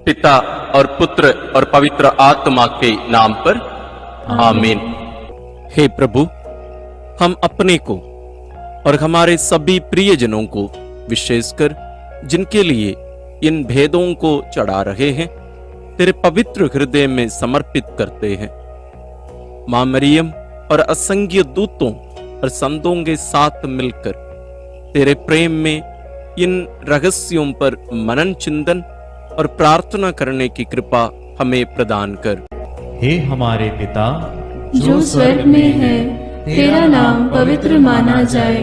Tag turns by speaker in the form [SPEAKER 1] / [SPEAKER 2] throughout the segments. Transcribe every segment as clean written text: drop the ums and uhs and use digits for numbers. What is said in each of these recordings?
[SPEAKER 1] पिता और पुत्र और पवित्र आत्मा के नाम पर आमीन। हे प्रभु, हम अपने को और हमारे सभी प्रियजनों को, विशेषकर जिनके लिए इन भेदों को चढ़ा रहे हैं, तेरे पवित्र हृदय में समर्पित करते हैं। मां मरियम और असंख्य दूतों और संतों के साथ मिलकर तेरे प्रेम में इन रहस्यों पर मनन चिंतन और प्रार्थना करने की कृपा हमें प्रदान कर।
[SPEAKER 2] हे हमारे पिता
[SPEAKER 3] जो स्वर्ग में है, तेरा नाम पवित्र माना जाए,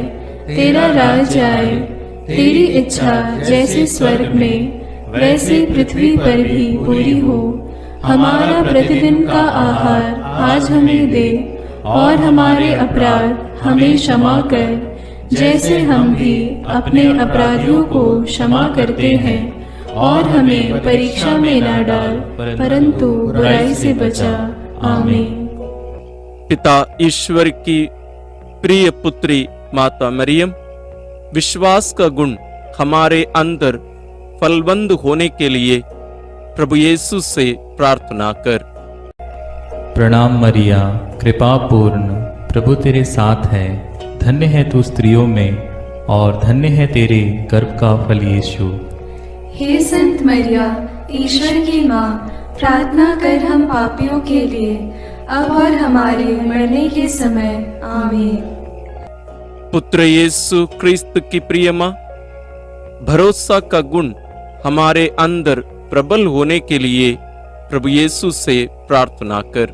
[SPEAKER 3] तेरा राज्य आए, तेरी इच्छा जैसे स्वर्ग में वैसे पृथ्वी पर भी पूरी हो। हमारा प्रतिदिन का आहार आज हमें दे, और हमारे अपराध हमें क्षमा कर, जैसे हम भी अपने अपराधियों को क्षमा करते हैं, और हमें परीक्षा में न डाल, परंतु बुराई से बचा। आमीन।
[SPEAKER 1] पिता ईश्वर की प्रिय पुत्री माता मरियम, विश्वास का गुण हमारे अंदर फलवंत होने के लिए प्रभु यीशु से प्रार्थना कर।
[SPEAKER 2] प्रणाम मरिया, कृपा पूर्ण, प्रभु तेरे साथ है। धन्य है तू स्त्रियों में, और धन्य है तेरे गर्भ का फल यीशु।
[SPEAKER 3] हे संत मरिया, ईश्वर की माँ, प्रार्थना कर हम पापियों के लिए, अब और हमारे मरने के समय। आमीन।
[SPEAKER 1] पुत्र यीशु क्रिस्त की प्रिय मां, भरोसा का गुण हमारे अंदर प्रबल होने के लिए प्रभु यीशु से प्रार्थना कर।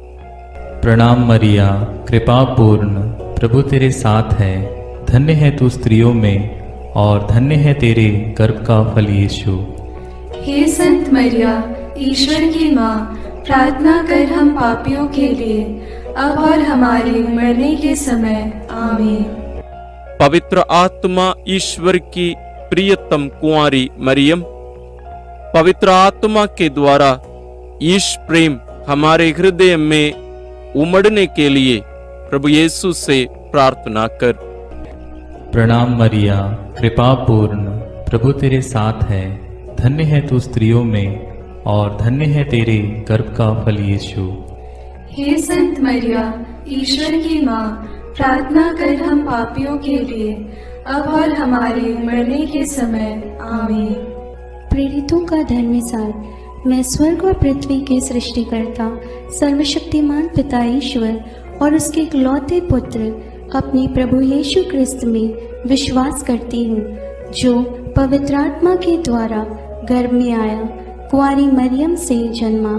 [SPEAKER 2] प्रणाम मरिया, कृपा पूर्ण, प्रभु तेरे साथ है। धन्य है तू स्त्रियों में, और धन्य है तेरे गर्भ का फल यीशु।
[SPEAKER 3] हे संत मरिया, ईश्वर की माँ, प्रार्थना कर हम पापियों के लिए, अब और हमारे मरने के समय। आमीन।
[SPEAKER 1] पवित्र आत्मा ईश्वर की प्रियतम कुंवारी मरियम, पवित्र आत्मा के द्वारा ईश प्रेम हमारे हृदय में उमड़ने के लिए प्रभु यीशु से प्रार्थना कर।
[SPEAKER 2] प्रणाम मरिया, कृपा पूर्ण, प्रभु तेरे साथ है। धन्य है तू स्त्रियों में, और धन्य है तेरे गर्भ का फल यीशु।
[SPEAKER 3] हे संत मरिया, ईश्वर की माँ, प्रार्थना कर हम पापियों के लिए, अब और हमारे मरने के समय। आमीन।
[SPEAKER 4] प्रेरितों का धर्मसार। मैं स्वर्ग और पृथ्वी के सृष्टिकर्ता सर्वशक्तिमान पिता ईश्वर और उसके इकलौते पुत्र अपने प्रभु यीशु क्रिस्त में विश्वास करती हूँ, जो पवित्र आत्मा के द्वारा गर्भ में आया, कुंवारी मरियम से जन्मा,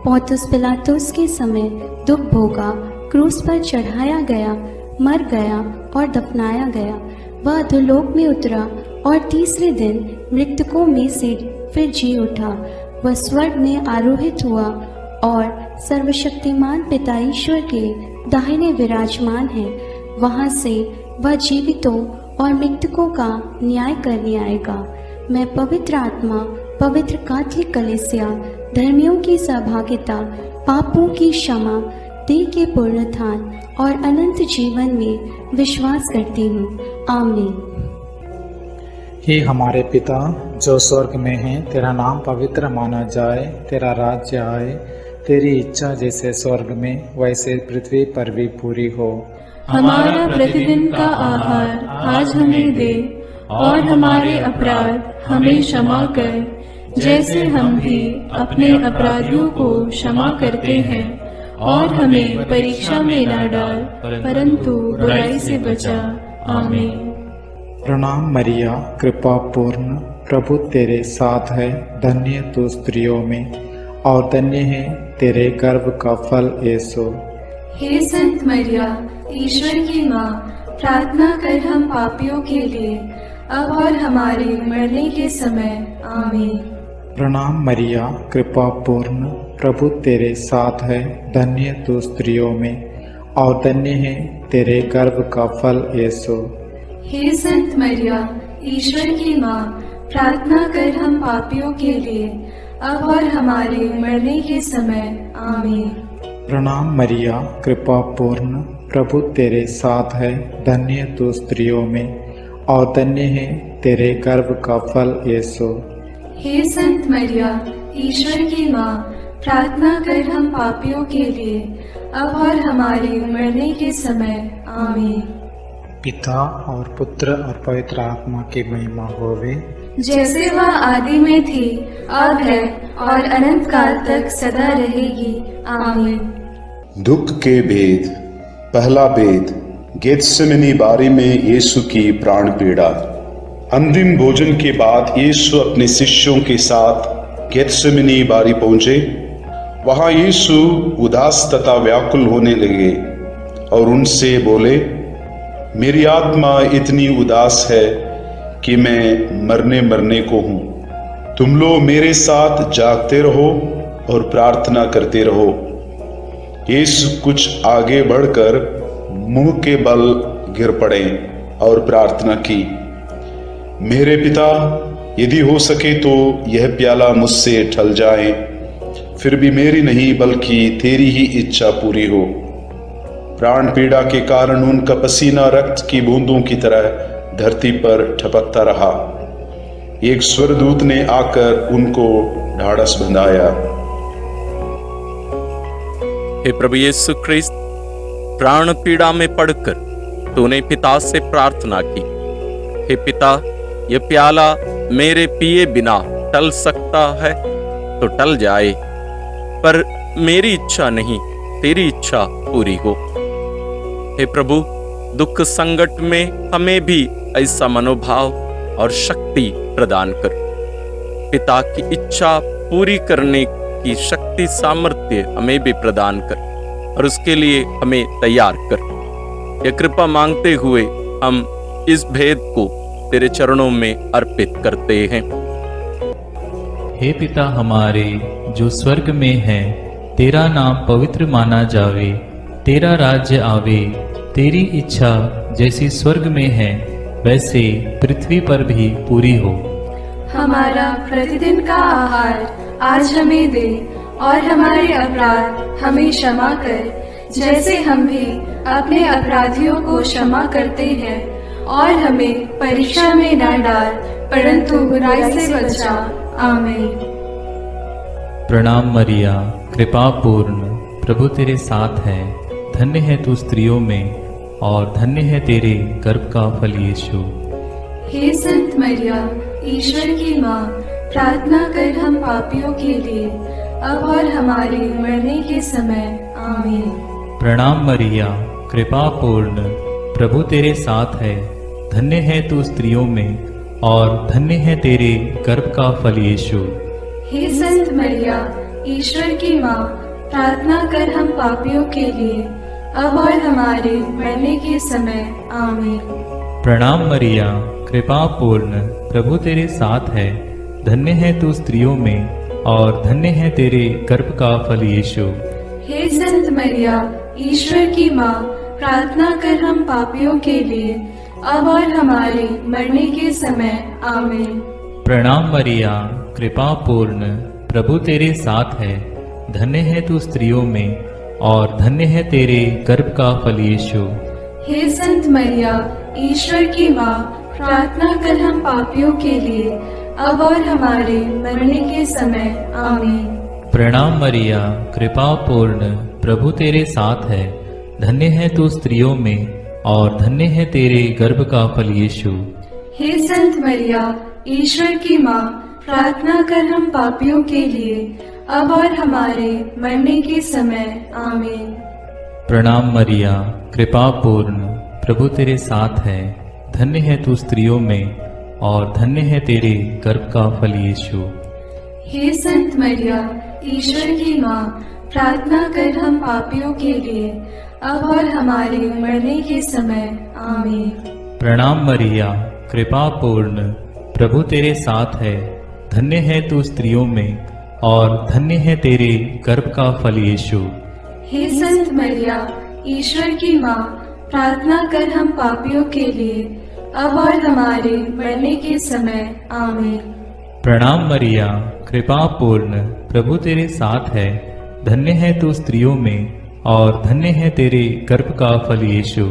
[SPEAKER 4] पौंतुस पिलातुस के समय दुख भोगा, क्रूस पर चढ़ाया गया, मर गया और दफनाया गया। वह अधोलोक में उतरा और तीसरे दिन मृतकों में से फिर जी उठा। वह स्वर्ग में आरोहित हुआ और सर्वशक्तिमान पिता ईश्वर के दाहिने विराजमान है। वहां से वह जीवितों और मृतकों का न्याय करने आएगा। मैं पवित्र आत्मा, पवित्र कैथोलिक कलीसिया, धर्मियों की सहभागिता, पापों की क्षमा, देह के पुनरुत्थान और अनंत जीवन में विश्वास करती हूँ। आमीन।
[SPEAKER 5] हे हमारे पिता जो स्वर्ग में है, तेरा नाम पवित्र माना जाए, तेरा राज्य आए, तेरी इच्छा जैसे स्वर्ग में वैसे पृथ्वी पर भी पूरी हो।
[SPEAKER 3] हमारा प्रतिदिन का आहार आज हमें दे, और हमारे अपराध हमें क्षमा कर, जैसे हम भी अपने अपराधियों को क्षमा करते हैं, और हमें परीक्षा में न डाल, परंतु बुराई से बचा। आमीन।
[SPEAKER 5] प्रणाम मरिया, कृपा पूर्ण, प्रभु तेरे साथ है। धन्य तू स्त्रियों में, और धन्य है तेरे गर्भ का फल यीशु।
[SPEAKER 3] हे संत मरिया, ईश्वर की माँ, प्रार्थना कर हम पापियों के लिए, अब और हमारे मरने के समय। आमीन।
[SPEAKER 5] प्रणाम मरिया, कृपा पूर्ण, प्रभु तेरे साथ है। धन्य तू स्त्रियों में, और धन्य है तेरे गर्भ का फल यीशु।
[SPEAKER 3] हे संत मरिया, ईश्वर की माँ, प्रार्थना कर हम पापियों के लिए, अब और हमारे मरने के समय। आमीन।
[SPEAKER 5] प्रणाम मरिया, कृपा पूर्ण, प्रभु तेरे साथ है। धन्य तू स्त्रियों में, और धन्य है तेरे गर्भ का फल यीशु।
[SPEAKER 3] हे संत मरिया, ईश्वर की माँ, प्रार्थना कर हम पापियों के लिए, अब और हमारे मरने के समय। आमीन।
[SPEAKER 5] पिता और पुत्र और पवित्र आत्मा की महिमा होवे,
[SPEAKER 3] जैसे वह आदि में थी, अब है और अनंत काल तक सदा रहेगी। आमीन।
[SPEAKER 6] दुख के भेद। पहला भेद, गेत्सेमनी बारी में यीशु की प्राण पीड़ा। अंतिम भोजन के बाद यीशु अपने शिष्यों के साथ गेत्सेमनी बारी पहुंचे। वहां यीशु उदास तथा व्याकुल होने लगे और उनसे बोले, मेरी आत्मा इतनी उदास है कि मैं मरने को हूं। तुम लोग मेरे साथ जागते रहो और प्रार्थना करते रहो। यीशु कुछ आगे बढ़कर मुंह के बल गिर पड़े और प्रार्थना की, मेरे पिता, यदि हो सके तो यह प्याला मुझसे टल जाए, फिर भी मेरी नहीं बल्कि तेरी ही इच्छा पूरी हो। प्राण पीड़ा के कारण उनका पसीना रक्त की बूंदों की तरह धरती पर टपकता रहा। एक स्वर्गदूत ने आकर उनको ढाढ़स बंधाया।
[SPEAKER 1] हे प्रभु यीशु ख्रिस्त, प्राण पीड़ा में पड़कर तूने पिता से प्रार्थना की, हे पिता, यह प्याला मेरे पिए बिना टल सकता है तो टल जाए, पर मेरी इच्छा नहीं तेरी इच्छा पूरी हो। हे प्रभु, दुख संकट में हमें भी ऐसा मनोभाव और शक्ति प्रदान कर। पिता की इच्छा पूरी करने की शक्ति सामर्थ्य हमें भी प्रदान कर और उसके लिए हमें तैयार कर। यह कृपा मांगते हुए हम इस भेद को तेरे चरणों में अर्पित करते हैं।
[SPEAKER 2] हे पिता हमारे जो स्वर्ग में है, तेरा नाम पवित्र माना जावे, तेरा राज्य आवे, तेरी इच्छा जैसी स्वर्ग में है वैसे पृथ्वी पर भी पूरी हो।
[SPEAKER 3] हमारा प्रतिदिन का आहार आज हमें दे और हमारे अपराध हमें क्षमा कर, जैसे हम भी अपने अपराधियों को क्षमा करते हैं, और हमें परीक्षा में न डाल, परंतु बुराई से बचा। आमीन।
[SPEAKER 2] प्रणाम मरिया, कृपा पूर्ण, प्रभु तेरे साथ है। धन्य है तू स्त्रियों में और धन्य है तेरे गर्भ का फल यीशु।
[SPEAKER 3] हे संत मरिया, ईश्वर की माँ, प्रार्थना कर हम पापियों के लिए, अब और हमारे मरने के समय। आमीन।
[SPEAKER 2] प्रणाम मरिया, कृपा पूर्ण, प्रभु तेरे साथ है। धन्य है तू स्त्रियों में और धन्य है तेरे गर्भ का फल यीशु।
[SPEAKER 3] हे संत मरिया, ईश्वर की माँ, प्रार्थना कर हम पापियों के लिए, अब और हमारे मरने के समय। आमीन।
[SPEAKER 2] प्रणाम मरिया, कृपा पूर्ण, प्रभु तेरे साथ है। धन्य है तू स्त्रियों में और धन्य है तेरे गर्भ का फल यीशु।
[SPEAKER 3] हे संत मरिया, ईश्वर की माँ, प्रार्थना कर हम पापियों के लिए, अब और हमारे मरने के समय। आमीन।
[SPEAKER 2] प्रणाम मरिया, कृपा पूर्ण, प्रभु तेरे साथ है। धन्य है तू स्त्रियों में और धन्य है तेरे गर्भ का फल यीशु।
[SPEAKER 3] हे संत मरिया, ईश्वर की माँ, प्रार्थना कर हम पापियों के लिए, अब और हमारे मरने के समय। आमीन।
[SPEAKER 2] प्रणाम मरिया, कृपा पूर्ण, प्रभु तेरे साथ है। धन्य है तू स्त्रियों में और धन्य है तेरे गर्भ का फल यीशु।
[SPEAKER 3] हे संत मरिया, ईश्वर की माँ, प्रार्थना कर हम पापियों के लिए, अब और हमारे मरने के समय। आमीन।
[SPEAKER 2] प्रणाम मरिया, कृपा पूर्ण, प्रभु तेरे साथ है। धन्य है तू स्त्रियों में और धन्य है तेरे गर्भ का फल यीशु।
[SPEAKER 3] हे संत मरिया, ईश्वर की माँ, प्रार्थना कर हम पापियों के लिए, अब और हमारे मरने के समय। आमीन।
[SPEAKER 2] प्रणाम मरिया, कृपा पूर्ण, प्रभु तेरे साथ है। धन्य है तू स्त्रियों में और धन्य है तेरे गर्भ का फल यीशु।
[SPEAKER 3] हे संत मरिया, ईश्वर की माँ, प्रार्थना कर हम पापियों के लिए, अब और हमारे मरने के समय। आमीन।
[SPEAKER 2] प्रणाम मरिया, कृपा पूर्ण, प्रभु तेरे साथ है। धन्य है तू स्त्रियों में और धन्य है तेरे गर्भ का फल यीशु।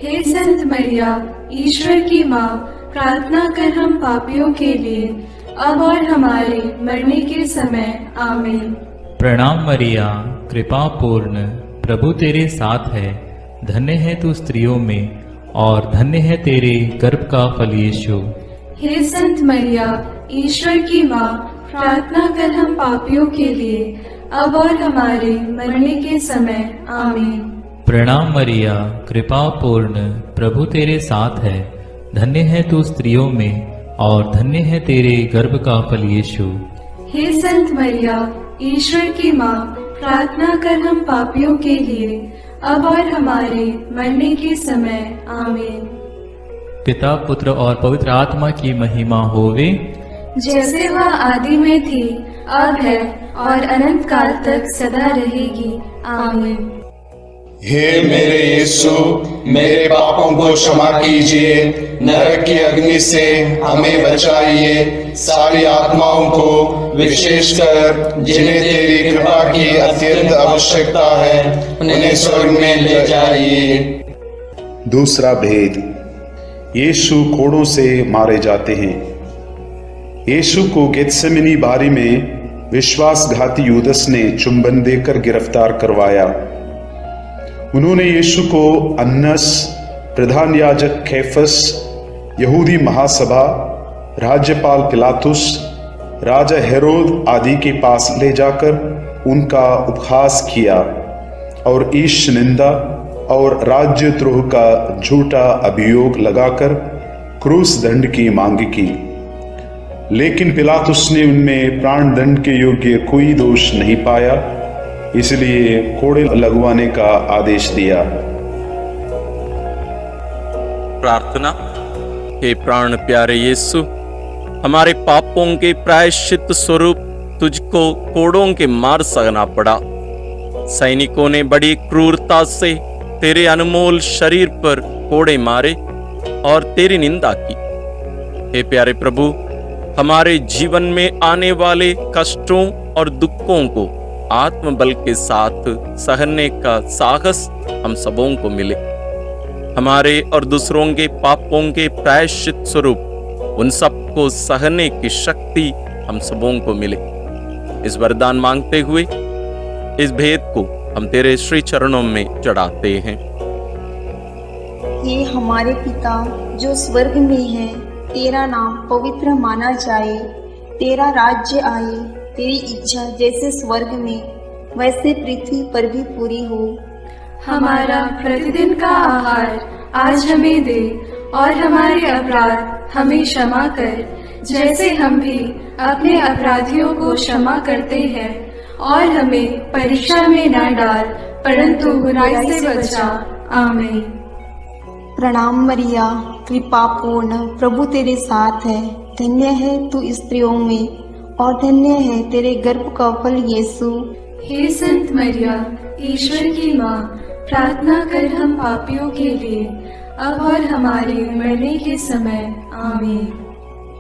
[SPEAKER 3] हे संत मरिया, ईश्वर की माँ, प्रार्थना कर हम पापियों के लिए, अब और हमारे मरने के समय आमीन।
[SPEAKER 2] प्रणाम मरिया, कृपा पूर्ण, प्रभु तेरे साथ है। धन्य है तू स्त्रियों में और धन्य है तेरे गर्भ का फल यीशु।
[SPEAKER 3] हे संत मरिया, ईश्वर की माँ, प्रार्थना कर हम पापियों के लिए, अब और हमारे मरने के समय आमीन।
[SPEAKER 2] प्रणाम मरिया, कृपा पूर्ण, प्रभु तेरे साथ है। धन्य है तू स्त्रियों में और धन्य है तेरे गर्भ का फल यीशु।
[SPEAKER 3] हे संत मरिया, ईश्वर की माँ, प्रार्थना कर हम पापियों के लिए, अब और हमारे मरने के समय आमीन।
[SPEAKER 2] पिता, पुत्र और पवित्र आत्मा की महिमा होवे,
[SPEAKER 3] जैसे वह आदि में थी, अब है और अनंत काल तक सदा रहेगी आमीन।
[SPEAKER 7] हे मेरे यीशु, मेरे पापों को क्षमा कीजिए, नरक की अग्नि से हमें बचाइए, सारी आत्माओं को, विशेषकर जिन्हें तेरी कृपा की अत्यंत आवश्यकता है, उन्हें स्वर्ग में ले जाइए।
[SPEAKER 6] दूसरा भेद, यीशु कोड़ों से मारे जाते हैं। यीशु को गेत्सेमनी बारी में विश्वासघाती यूदस ने चुंबन देकर गिरफ्तार करवाया। उन्होंने यीशु को अन्नस, प्रधान याजक कैफस, यहूदी महासभा, राज्यपाल पिलातुस, राजा हेरोद आदि के पास ले जाकर उनका उपहास किया और ईश निंदा और राज्यद्रोह का झूठा अभियोग लगाकर क्रूस दंड की मांग की। लेकिन पिलातुस ने उनमें प्राण दंड के योग्य कोई दोष नहीं पाया, इसलिए कोड़े लगवाने का आदेश दिया।
[SPEAKER 1] प्रार्थना। हे प्राण प्यारे यीशु, हमारे पापों के प्रायश्चित स्वरूप तुझको कोड़ों के मार सहना पड़ा। सैनिकों ने बड़ी क्रूरता से तेरे अनमोल शरीर पर कोड़े मारे और तेरी निंदा की। हे प्यारे प्रभु, हमारे जीवन में आने वाले कष्टों और दुखों को आत्मबल के साथ सहने का साहस हम सबों को मिले। हमारे और दूसरों के पापों के प्रायश्चित स्वरूप उन सबको सहने की शक्ति हम सबों को मिले। इस वरदान मांगते हुए इस भेद को हम तेरे श्री चरणों में चढ़ाते हैं।
[SPEAKER 8] हे हमारे पिता जो स्वर्ग में है, तेरा नाम पवित्र माना जाए, तेरा राज्य आए, तेरी इच्छा जैसे स्वर्ग में वैसे पृथ्वी पर भी पूरी हो।
[SPEAKER 3] हमारा प्रतिदिन का आहार आज हमें दे और हमारे अपराध हमें क्षमा कर, जैसे हम भी अपने अपराधियों को क्षमा करते हैं, और हमें परीक्षा में न डाल, परंतु बुराई से बचा। आमीन।
[SPEAKER 8] प्रणाम मरिया, कृपा पूर्ण, प्रभु तेरे साथ है। धन्य है तू स्त्रियों में और धन्य है तेरे गर्भ का फल यीशु।
[SPEAKER 3] हे संत मरिया, ईश्वर की माँ, प्रार्थना कर हम पापियों के लिए, अब और हमारे मरने के समय। आमीन।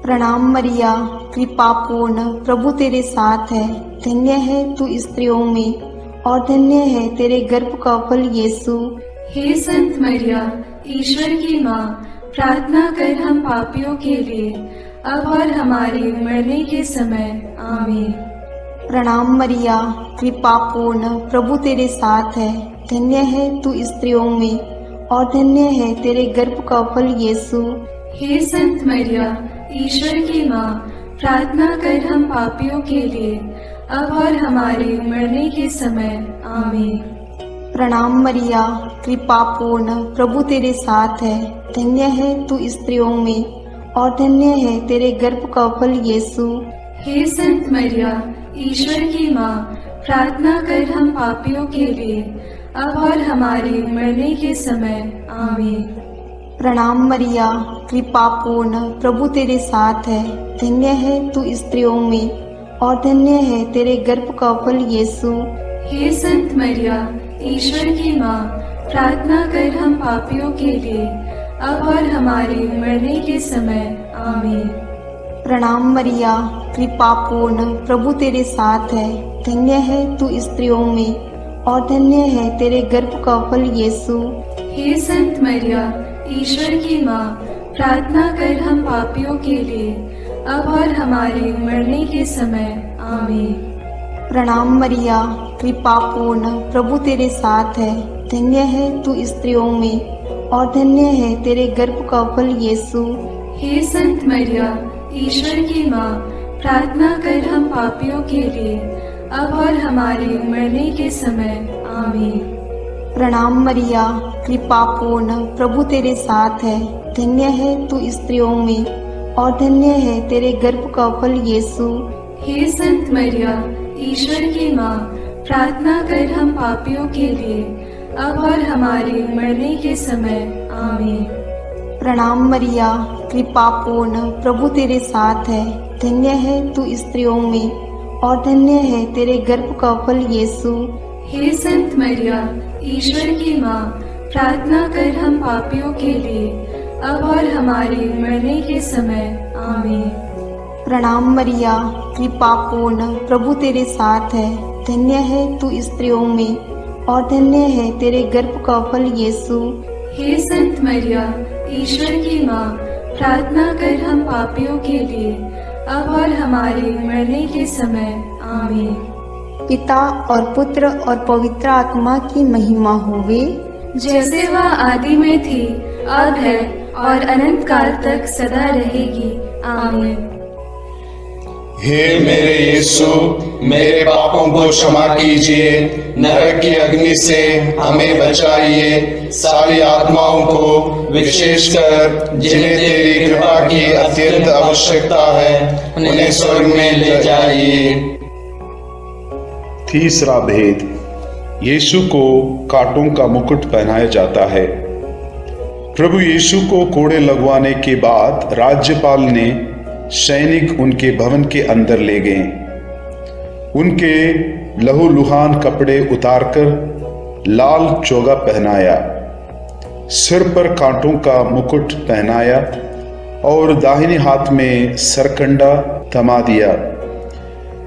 [SPEAKER 8] प्रणाम मरिया, कृपा पूर्ण, प्रभु तेरे साथ है। धन्य है तू स्त्रियों में और धन्य है तेरे गर्भ का फल यीशु।
[SPEAKER 3] हे संत मरिया, ईश्वर की माँ, प्रार्थना कर हम पापियों के लिए, अब और हमारे मरने के समय। आमीन।
[SPEAKER 8] प्रणाम मरिया, कृपा पूर्ण, प्रभु तेरे साथ है। धन्य है तू स्त्रियों में और धन्य है तेरे गर्भ का फल यीशु।
[SPEAKER 3] हे संत मरिया, ईश्वर की माँ, प्रार्थना कर हम पापियों के लिए, अब और हमारे मरने के समय। आमीन।
[SPEAKER 8] प्रणाम मरिया, कृपा पूर्ण, प्रभु तेरे साथ है। धन्य है तू स्त्रियों में और धन्य है तेरे गर्भ का फल यीशु।
[SPEAKER 3] हे संत मरिया, ईश्वर की माँ, प्रार्थना कर हम पापियों के लिए, अब और हमारे मरने के समय। आमीन।
[SPEAKER 8] प्रणाम मरिया, कृपा पूर्ण, प्रभु तेरे साथ है। धन्य है तू स्त्रियों में और धन्य है तेरे गर्भ का फल यीशु।
[SPEAKER 3] हे संत मरिया, ईश्वर की माँ, प्रार्थना कर हम पापियों के लिए, अब और हमारे मरने के समय। आमीन।
[SPEAKER 8] प्रणाम मरिया, कृपा पूर्ण, प्रभु तेरे साथ है। धन्य है तू स्त्रियों में और धन्य है तेरे गर्भ का फल यीशु।
[SPEAKER 3] हे संत मरिया, ईश्वर की माँ, प्रार्थना कर हम पापियों के लिए, अब और हमारे मरने के समय आमीन।
[SPEAKER 8] प्रणाम मरिया, कृपा पूर्ण, प्रभु तेरे साथ है। धन्य है तू स्त्रियों में और धन्य है तेरे गर्भ का फल यीशु।
[SPEAKER 3] हे संत मरिया, ईश्वर की माँ, प्रार्थना कर हम पापियों के लिए, अब और हमारे मरने के समय आमीन।
[SPEAKER 8] प्रणाम मरिया, कृपा पूर्ण, प्रभु तेरे साथ है। धन्य है तू स्त्रियों में और धन्य है तेरे गर्भ का फल यीशु।
[SPEAKER 3] हे संत मरिया, ईश्वर की माँ, प्रार्थना कर हम पापियों के लिए, अब और हमारे मरने के समय आमीन।
[SPEAKER 8] प्रणाम मरिया, कृपा पूर्ण, प्रभु तेरे साथ है। धन्य है तू स्त्रियों में और धन्य है तेरे गर्भ का फल यीशु।
[SPEAKER 3] हे संत मरिया, ईश्वर की माँ, प्रार्थना कर हम पापियों के लिए, अब और हमारे मरने के समय आमीन।
[SPEAKER 8] प्रणाम मरिया, कृपा पूर्ण, प्रभु तेरे साथ है। धन्य है तू स्त्रियों में और धन्य है तेरे गर्भ का फल यीशु।
[SPEAKER 3] हे संत मरिया, ईश्वर की माँ, प्रार्थना कर हम पापियों के लिए, अब और हमारे मरने के समय आमीन।
[SPEAKER 8] पिता और पुत्र और पवित्र आत्मा की महिमा होवे,
[SPEAKER 3] जैसे वह आदि में थी, अब है और अनंत काल तक सदा रहेगी। आमीन।
[SPEAKER 7] हे मेरे यीशु, मेरे पापों को क्षमा कीजिए, नरक की अग्नि से हमें बचाइए, सारी आत्माओं को विशेषकर जिन्हें तेरी कृपा की अत्यंत आवश्यकता है उन्हें स्वर्ग में ले जाइए।
[SPEAKER 6] तीसरा भेद, यीशु को कांटों का मुकुट पहनाया जाता है। प्रभु यीशु को कोड़े लगवाने के बाद राज्यपाल ने सैनिक उनके भवन के अंदर ले गए। उनके लहूलुहान कपड़े उतारकर लाल चोगा पहनाया, सिर पर कांटों का मुकुट पहनाया और दाहिने हाथ में सरकंडा थमा दिया।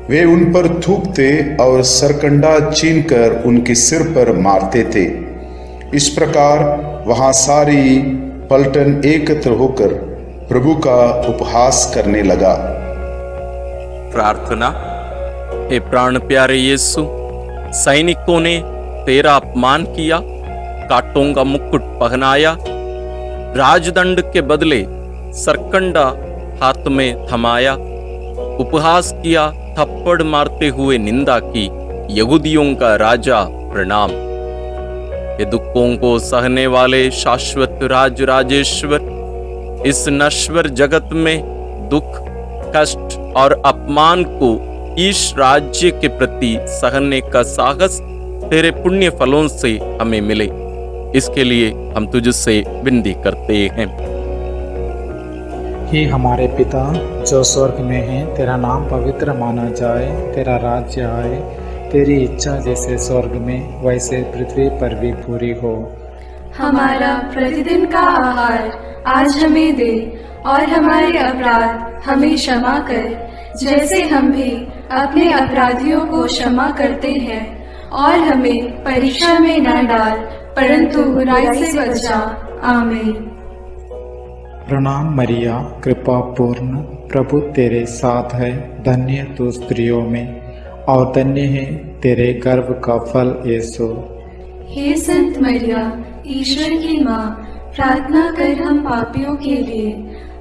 [SPEAKER 6] वे उन पर थूकते और सरकंडा छीनकर उनके सिर पर मारते थे। इस प्रकार वहां सारी पलटन एकत्र होकर प्रभु का उपहास करने लगा।
[SPEAKER 1] प्रार्थना। हे प्राण प्यारे यीशु, सैनिकों ने तेरा अपमान किया, कांटों का मुकुट पहनाया, राजदंड के बदले सरकंडा हाथ में थमाया, उपहास किया, थप्पड़ मारते हुए निंदा की, यहूदियों का राजा प्रणाम। ये दुखों को सहने वाले शाश्वत राज राजेश्वर, इस नश्वर जगत में दुख, कष्ट और अपमान को ईश राज्य के प्रति सहने का साहस तेरे पुण्य फलों से हमें मिले, इसके लिए हम तुझसे विनती करते हैं।
[SPEAKER 5] हे हमारे पिता जो स्वर्ग में है, तेरा नाम पवित्र माना जाए, तेरा राज्य आए, तेरी इच्छा जैसे स्वर्ग में वैसे पृथ्वी पर भी पूरी हो।
[SPEAKER 3] हमारा प्रतिदिन का आहार आज हमें दे और हमारे अपराध हमें क्षमा कर, जैसे हम भी अपने अपराधियों को क्षमा करते हैं, और हमें परीक्षा में न डाल, परंतु बुराई से बचा। आमीन।
[SPEAKER 5] प्रणाम मरिया, कृपा पूर्ण, प्रभु तेरे साथ है। धन्य तू स्त्रियों में और धन्य है तेरे गर्भ का फल यीशु।
[SPEAKER 3] हे संत मरिया, ईश्वर की माँ, प्रार्थना कर हम पापियों के लिए,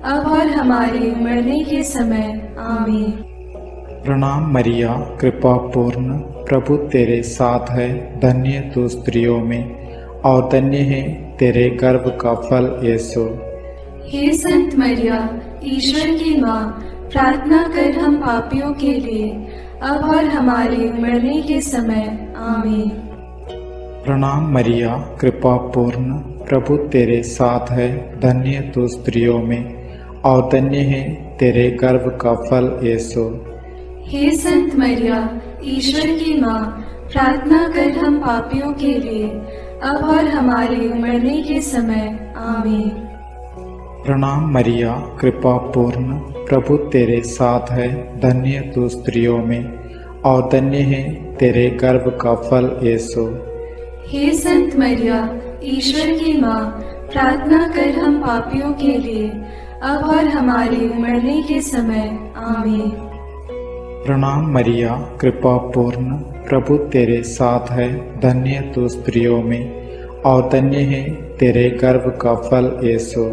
[SPEAKER 3] अब और हमारे मरने के समय आमीन।
[SPEAKER 5] प्रणाम मरिया, कृपा पूर्ण, प्रभु तेरे साथ है। धन्य तू स्त्रियों में और धन्य है तेरे गर्भ का फल यीशु।
[SPEAKER 3] हे संत मरिया, ईश्वर की माँ, प्रार्थना कर हम पापियों के लिए, अब और हमारे मरने के समय आमीन।
[SPEAKER 5] प्रणाम मरिया, कृपा पूर्ण, प्रभु तेरे साथ है। धन्य तू स्त्रियों में और धन्य है तेरे गर्भ का फल यीशु।
[SPEAKER 3] हे संत मरिया, ईश्वर की माँ, प्रार्थना कर हम पापियों के लिए, अब और हमारे मरने के समय आमीन।
[SPEAKER 5] प्रणाम मरिया, कृपा पूर्ण, प्रभु तेरे साथ है। धन्य तू स्त्रियों में और धन्य है तेरे गर्भ का फल यीशु।
[SPEAKER 3] हे संत मरिया, ईश्वर की माँ, प्रार्थना कर हम पापियों के लिए, अब और हमारे मरने के समय आमीन।
[SPEAKER 5] प्रणाम मरिया, कृपा पूर्ण, प्रभु तेरे साथ है, धन्य तू स्त्रियों में और धन्य है तेरे गर्भ का फल यीशु।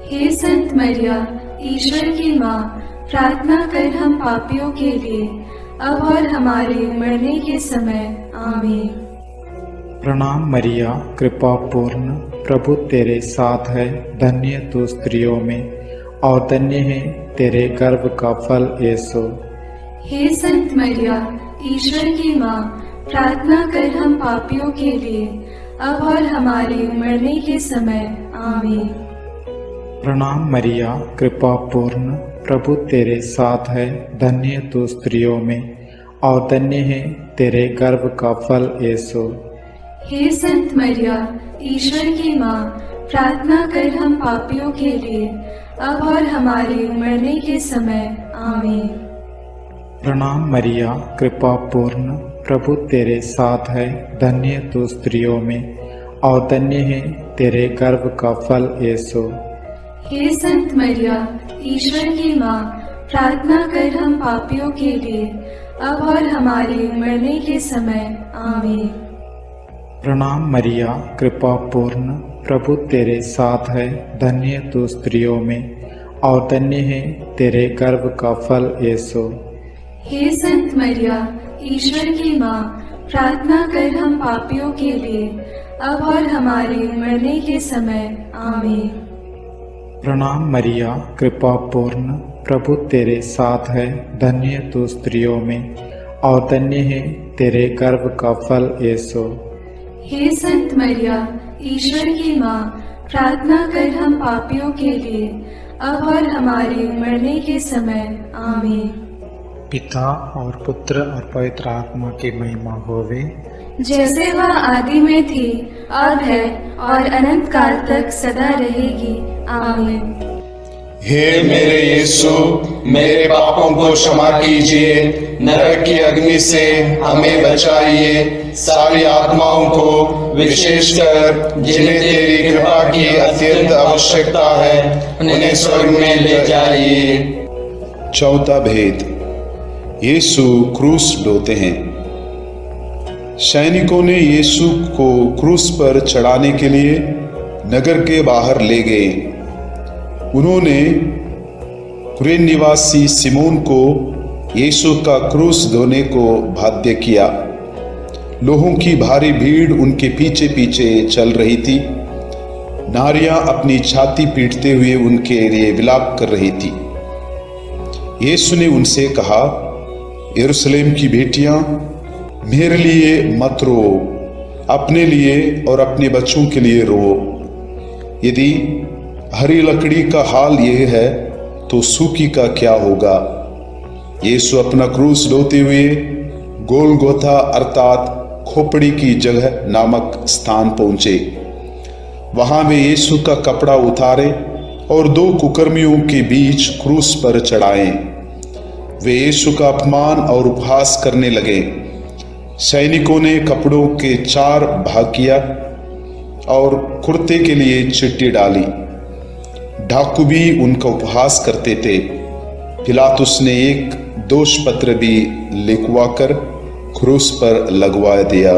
[SPEAKER 3] हे संत मरिया, ईश्वर की माँ, प्रार्थना कर हम पापियों के लिए, अब और हमारे मरने के समय आमीन।
[SPEAKER 5] प्रणाम मरिया, कृपा पूर्ण, प्रभु तेरे साथ है, धन्य तू स्त्रियों में और धन्य है तेरे गर्भ का फल यीशु।
[SPEAKER 3] हे संत मरिया, ईश्वर की माँ, प्रार्थना कर हम पापियों के लिए, अब और हमारे मरने के समय आमीन।
[SPEAKER 5] प्रणाम मरिया, कृपा पूर्ण, प्रभु तेरे साथ है, धन्य तू स्त्रियों में और धन्य है तेरे गर्भ का फल यीशु।
[SPEAKER 3] हे संत मरिया, ईश्वर की माँ, प्रार्थना कर हम पापियों के लिए, अब और हमारे मरने के समय आमीन।
[SPEAKER 5] प्रणाम मरिया, कृपा पूर्ण, प्रभु तेरे साथ है, धन्य तू स्त्रियों में और धन्य है तेरे गर्भ का फल यीशु।
[SPEAKER 3] हे संत मरिया, ईश्वर की माँ, प्रार्थना कर हम पापियों के लिए, अब और हमारे मरने के समय आमीन।
[SPEAKER 5] प्रणाम मरिया, कृपा पूर्ण, प्रभु तेरे साथ है, धन्य तू स्त्रियों में और धन्य है तेरे गर्भ का फल यीशु।
[SPEAKER 3] हे संत मरिया, ईश्वर की माँ, प्रार्थना कर हम पापियों के लिए, अब और हमारे मरने के समय आमीन।
[SPEAKER 5] प्रणाम मरिया, कृपा पूर्ण, प्रभु तेरे साथ है, धन्य तू स्त्रियों में और धन्य है तेरे गर्भ का फल यीशु।
[SPEAKER 3] हे संत मरिया, ईश्वर की माँ, प्रार्थना कर हम पापियों के लिए, अब और हमारे मरने के समय आमीन।
[SPEAKER 5] पिता और पुत्र और पवित्र आत्मा की महिमा होवे,
[SPEAKER 3] जैसे वह आदि में थी, अब है और अनंत काल तक सदा रहेगी आमीन।
[SPEAKER 7] हे मेरे यीशु, मेरे पापों को क्षमा कीजिए, नरक की अग्नि से हमें बचाइए, सारी आत्माओं को विशेषकर जिन्हें तेरी कृपा की अत्यंत आवश्यकता है उन्हें स्वर्ग में ले जाइए।
[SPEAKER 6] चौथा भेद, यीशु क्रूस ढोते हैं। सैनिकों ने यीशु को क्रूस पर चढ़ाने के लिए नगर के बाहर ले गए। उन्होंने कुरेन निवासी सिमोन को यीशु का क्रूस ढोने को बाध्य किया। लोगों की भारी भीड़ उनके पीछे पीछे चल रही थी। नारियां अपनी छाती पीटते हुए उनके लिए विलाप कर रही थी। यीशु ने उनसे कहा, यरूशलेम की बेटियां, मेरे लिए मत रो, अपने लिए और अपने बच्चों के लिए रो। यदि हरी लकड़ी का हाल यह है तो सूखी का क्या होगा। यीशु अपना क्रूस ढोते हुए गोलगोथा अर्थात खोपड़ी की जगह नामक स्थान पहुंचे। वहां वे यीशु का कपड़ा उतारे और दो कुकर्मियों के बीच क्रूस पर चढ़ाए। वे यीशु का अपमान और उपहास करने लगे। सैनिकों ने कपड़ों के 4 भाग किया और कुर्ते के लिए चिट्ठी डाली। डाकू भी उनका उपहास करते थे। पिलातुस ने एक दोष पत्र भी लिखवाकर क्रूस पर लगवा दिया।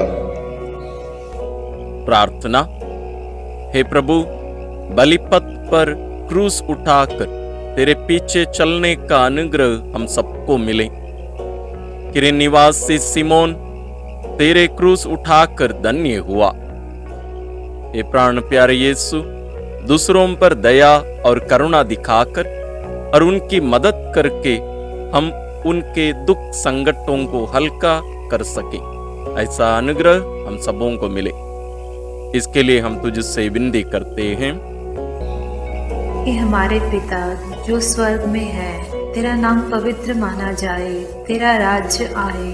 [SPEAKER 1] प्रार्थना। हे प्रभु, बलिपथ पर क्रूस उठाकर तेरे पीछे चलने का अनुग्रह हम सबको मिले। कुरेन निवासी सिमोन तेरे क्रूस उठाकर धन्य हुआ। हे प्राण प्यारे यीशु, दूसरों पर दया और करुणा दिखाकर और उनकी मदद करके हम उनके दुख संकटों को हल्का कर सके, ऐसा अनुग्रह हम सबों को मिले। इसके लिए हम तुझसे विनती करते हैं।
[SPEAKER 9] हे हमारे पिता जो स्वर्ग में है, तेरा नाम पवित्र माना जाए, तेरा राज्य आए,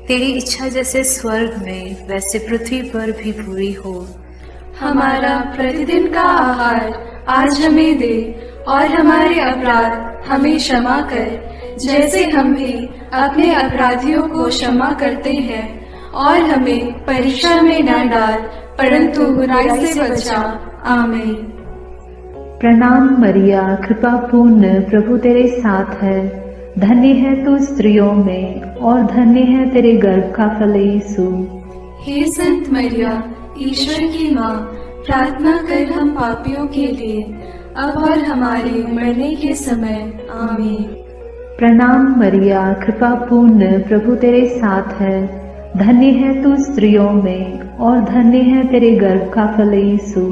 [SPEAKER 9] तेरी इच्छा जैसे स्वर्ग में वैसे पृथ्वी पर भी पूरी हो।
[SPEAKER 3] हमारा प्रतिदिन का आहार आज हमें दे और हमारे अपराध हमें क्षमा कर, जैसे हम भी अपने अपराधियों को क्षमा करते हैं, और हमें परीक्षा में न डाल परंतु बुराई से बचा। आमीन।
[SPEAKER 10] प्रणाम मरिया, कृपा पूर्ण, प्रभु तेरे साथ है। धन्य है तू स्त्रियों में और धन्य है तेरे गर्भ का फल यीशु।
[SPEAKER 3] हे संत मरिया, ईश्वर की माँ, प्रार्थना कर हम पापियों के लिए, अब और हमारे मरने के समय। आमीन।
[SPEAKER 10] प्रणाम मरिया, कृपा पूर्ण, प्रभु तेरे साथ है। धन्य है तू स्त्रियों में और धन्य है तेरे गर्भ का फल यीशु।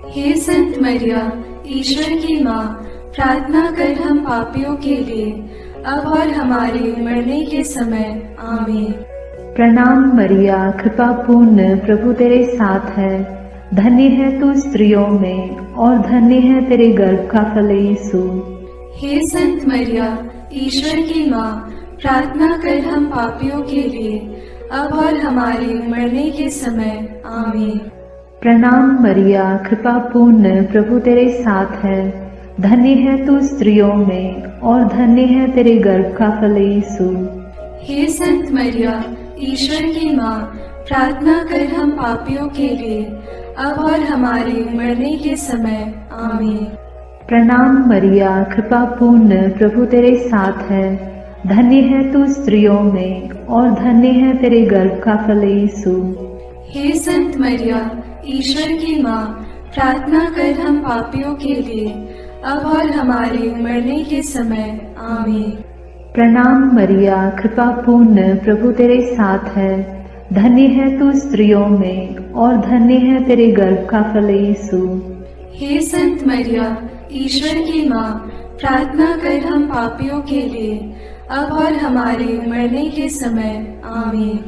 [SPEAKER 3] हे संत मरिया, ईश्वर की माँ, प्रार्थना कर हम पापियों के लिए, अब और हमारे मरने के समय। आमीन।
[SPEAKER 10] प्रणाम मरिया, कृपा पूर्ण, प्रभु तेरे साथ है। धन्य है तू स्त्रियों में और धन्य है तेरे गर्भ का फल यीशु।
[SPEAKER 3] हे संत मरिया, ईश्वर की माँ, प्रार्थना कर हम पापियों के लिए, अब और हमारे मरने के समय। आमीन।
[SPEAKER 10] प्रणाम मरिया, कृपा पूर्ण, प्रभु तेरे साथ है। धन्य है तू स्त्रियों में और धन्य है तेरे गर्भ का फल यीशु।
[SPEAKER 3] हे संत मरिया, ईश्वर की माँ, प्रार्थना कर हम पापियों के लिए, अब और हमारे मरने के समय। आमीन।
[SPEAKER 10] प्रणाम मरिया, कृपा पूर्ण, प्रभु तेरे साथ है। धन्य है तू स्त्रियों में और धन्य है तेरे गर्भ का फल यीशु।
[SPEAKER 3] हे संत मरिया, ईश्वर की माँ, प्रार्थना कर हम पापियों के लिए, अब और हमारे मरने के समय। आमीन।
[SPEAKER 10] प्रणाम मरिया, कृपा पूर्ण, प्रभु तेरे साथ है। धन्य है तू स्त्रियों में और धन्य है तेरे गर्भ का फल यीशु।
[SPEAKER 3] हे संत मरिया, ईश्वर की माँ, प्रार्थना कर हम पापियों के लिए, अब और हमारे मरने के समय। आमीन।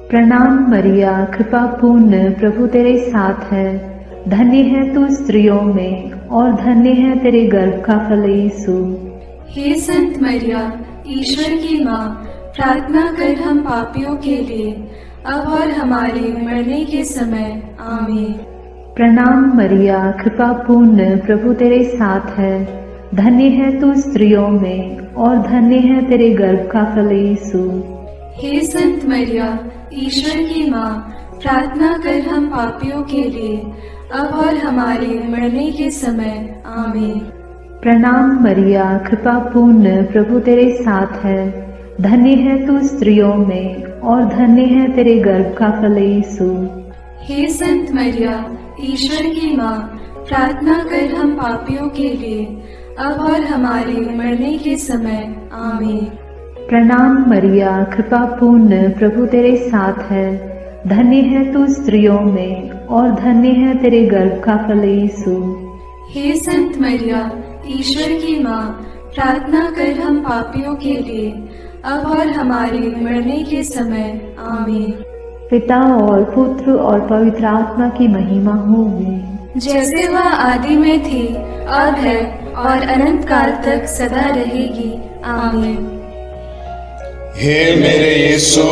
[SPEAKER 10] प्रणाम मरिया, कृपा पूर्ण, प्रभु तेरे साथ है। धन्य है तू स्त्रियों में और धन्य है तेरे गर्भ का फल यीशु।
[SPEAKER 3] हे संत मरिया, ईश्वर की माँ, प्रार्थना कर हम पापियों के लिए, अब और हमारे मरने के समय। आमीन।
[SPEAKER 10] प्रणाम मरिया, कृपा पूर्ण, प्रभु तेरे साथ है। धन्य है तू स्त्रियों में और धन्य है तेरे गर्भ का फल यीशु।
[SPEAKER 3] हे संत मरिया, ईश्वर की माँ, प्रार्थना कर हम पापियों के लिए, अब और हमारे मरने के समय। आमीन।
[SPEAKER 10] प्रणाम मरिया, कृपा पूर्ण, प्रभु तेरे साथ है। धन्य है तू स्त्रियों में और धन्य है तेरे गर्भ का फल यीशु।
[SPEAKER 3] हे संत मरिया, ईश्वर की माँ, प्रार्थना कर हम पापियों के लिए, अब और हमारे मरने के समय। आमीन।
[SPEAKER 10] प्रणाम मरिया, कृपा पूर्ण, प्रभु तेरे साथ है। धन्य है तू स्त्रियों में और धन्य है तेरे गर्भ का फल यीशु।
[SPEAKER 3] हे संत मरिया, ईश्वर की माँ, प्रार्थना कर हम पापियों के लिए, अब और हमारे मरने के समय। आमीन।
[SPEAKER 10] पिता और पुत्र और पवित्र आत्मा की महिमा होगी,
[SPEAKER 3] जैसे वह आदि में थी, अब है और अनंत काल तक सदा रहेगी। आमीन।
[SPEAKER 7] हे मेरे यीशु,